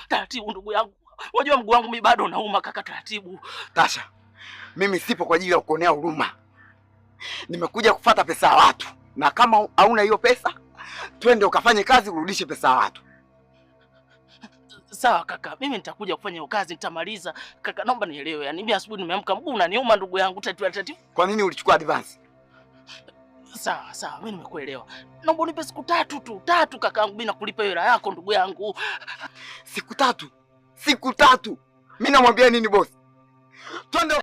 Taratibu ndugu yangu. Unajua mguu wangu mimi bado unauma kaka, taratibu. Tasha, mimi sipo kwa ajili ya kuonea huruma. Nimekuja kufuata pesa ya watu. Na kama hauna hiyo pesa, twende ukafanye kazi urudishe pesa ya watu. Sawa kaka, mimi nitakuja kufanya hiyo kazi, nitamaliza. Kaka naomba nielewe. Yaani mimi asubuhi nimeamka mguu unaniuma ndugu yangu, taratibu. Kwa nini ulichukua advance? Sawa, mimi nimekuelewa. Naomba unipe siku 3 tu. 3 kakaangu, mimi nakulipa hela yako ndugu yangu. Siku 3. Siku 3. Mimi namwambia nini boss? Twende.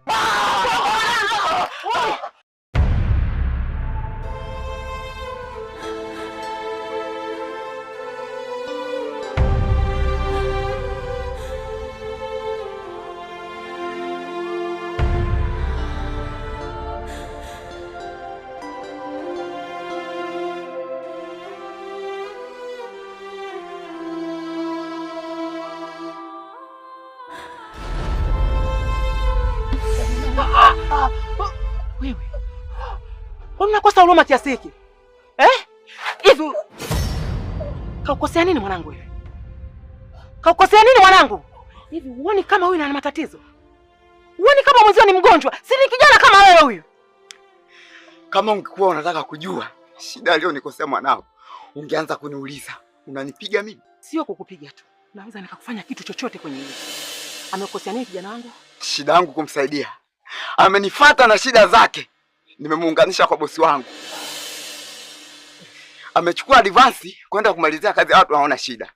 Wewe. Unakosa huruma kiasi hiki? Hivi kaukosea nini mwanangu wewe? Kaukosea nini mwanangu? Hivi uone kama huyu ana matatizo? Uone kama mwenzio ni mgonjwa? Si ni kijana kama wewe huyu. Kama ungekuwa unataka kujua shida leo nikosea mwanao, ungeanza kuniuliza. Unanipiga mimi? Sio kukupiga tu. Naweza nikakufanya kitu chochote kwenye hili. Amekosea nini kijana wangu? Shida yangu kumsaidia. Amenifuata na shida zake. Nimemuunganisha kwa bosi wangu. Amechukua advance kwenda kumalizia kazi ya watu wanaona shida.